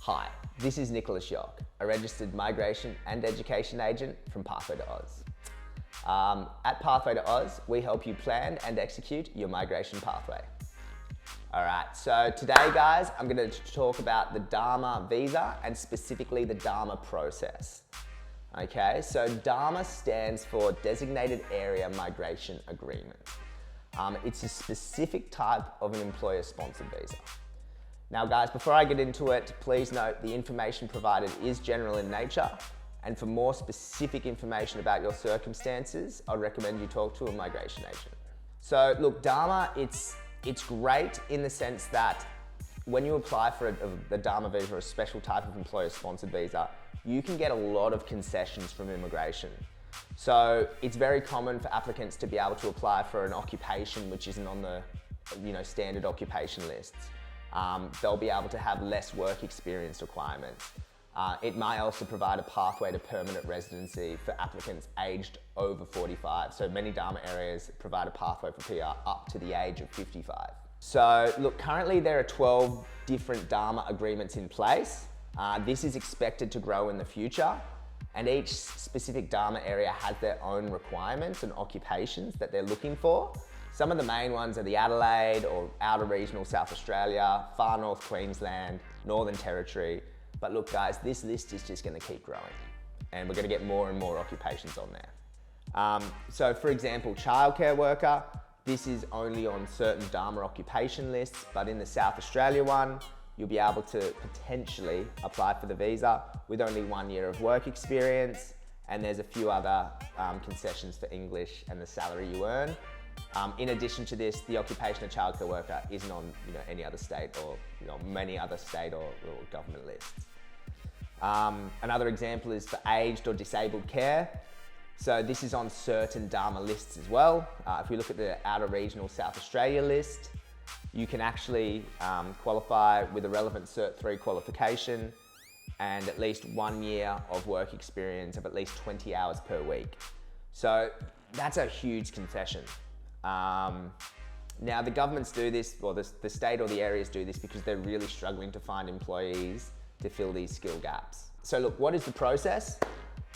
Hi, this is Nicholas Yock, a registered migration and education agent from Pathway to Oz. At Pathway to Oz, we help you plan and execute your migration pathway. All right, so today, guys, I'm going to talk about the Dharma Visa and specifically the Dharma process. Okay, so DAMA stands for Designated Area Migration Agreement. It's a specific type of an employer-sponsored visa. Now guys, before I get into it, please note the information provided is general in nature, and for more specific information about your circumstances, I'd recommend you talk to a migration agent. So look, DAMA, it's great in the sense that when you apply for the DAMA visa or a special type of employer-sponsored visa, you can get a lot of concessions from immigration. So it's very common for applicants to be able to apply for an occupation which isn't on the standard occupation lists. They'll be able to have less work experience requirements. It might also provide a pathway to permanent residency for applicants aged over 45. So many DAMA areas provide a pathway for PR up to the age of 55. So look, currently there are 12 different DAMA agreements in place. This is expected to grow in the future, and each specific DAMA area has their own requirements and occupations that they're looking for. Some of the main ones are the Adelaide or Outer Regional South Australia, Far North Queensland, Northern Territory. But look guys, this list is just going to keep growing and we're going to get more and more occupations on there. So for example, childcare worker, this is only on certain DAMA occupation lists, but in the South Australia one, you'll be able to potentially apply for the visa with only 1 year of work experience, and there's a few other concessions for English and the salary you earn. In addition to this, the occupation of childcare worker isn't on any other state or many other state or government lists. Another example is for aged or disabled care. So this is on certain DAMA lists as well. If we look at the Outer Regional South Australia list, you can actually qualify with a relevant Cert 3 qualification and at least 1 year of work experience of at least 20 hours per week. So that's a huge concession. Now the governments do this, or the state or the areas do this because they're really struggling to find employees to fill these skill gaps. So look, what is the process?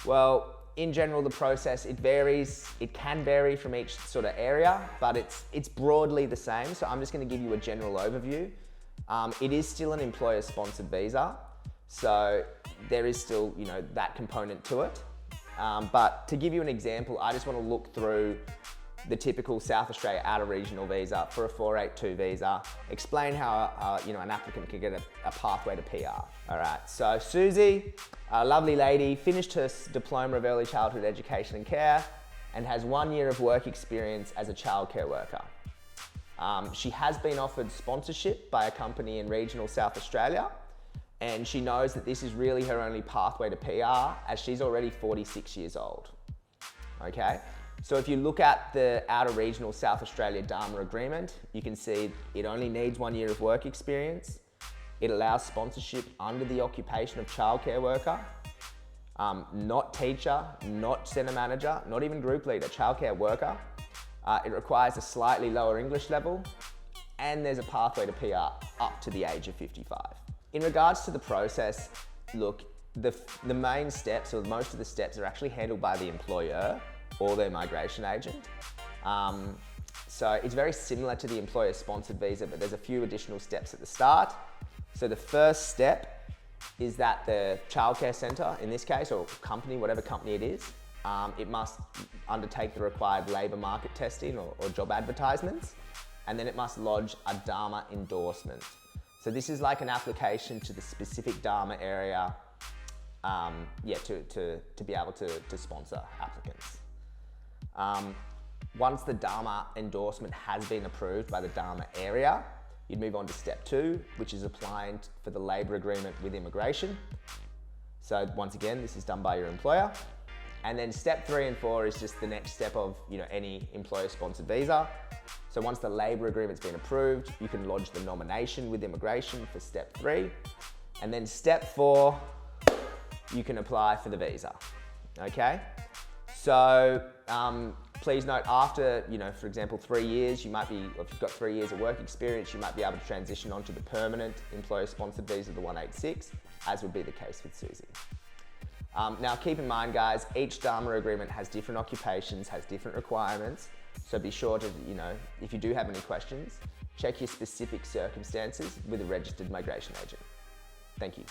Well, in general, the process, it varies. It can vary from each sort of area, but it's broadly the same. So I'm just going to give you a general overview. It is still an employer-sponsored visa, so there is still that component to it. But to give you an example, I just want to look through the typical South Australia Outer Regional visa for a 482 visa, explain how an applicant can get a pathway to PR. All right, so Susie, a lovely lady, finished her diploma of early childhood education and care and has 1 year of work experience as a childcare worker. She has been offered sponsorship by a company in regional South Australia, and she knows that this is really her only pathway to PR as she's already 46 years old, okay? So if you look at the Outer Regional South Australia DAMA agreement, you can see it only needs 1 year of work experience. It allows sponsorship under the occupation of childcare worker, not teacher, not centre manager, not even group leader, childcare worker. It requires a slightly lower English level, and there's a pathway to PR up to the age of 55. In regards to the process, look, the main steps, or most of the steps, are actually handled by the employer or their migration agent. So it's very similar to the employer-sponsored visa, but there's a few additional steps at the start. So the first step is that the childcare centre, in this case, or company, whatever company it is, it must undertake the required labour market testing or job advertisements, and then it must lodge a DAMA endorsement. So this is like an application to the specific DAMA area to be able to sponsor applicants. Once the DAMA endorsement has been approved by the DAMA area, you'd move on to step 2, which is applying for the labour agreement with immigration. So once again, this is done by your employer. And then step 3 and 4 is just the next step of any employer-sponsored visa. So once the labour agreement's been approved, you can lodge the nomination with immigration for step 3. And then step 4, you can apply for the visa, okay? So Please note after, for example, 3 years, you might be, or if you've got 3 years of work experience, you might be able to transition onto the permanent employer-sponsored visa, the 186, as would be the case with Susie. Now keep in mind guys, each Dharma agreement has different occupations, has different requirements, so be sure to, if you do have any questions, check your specific circumstances with a registered migration agent. Thank you.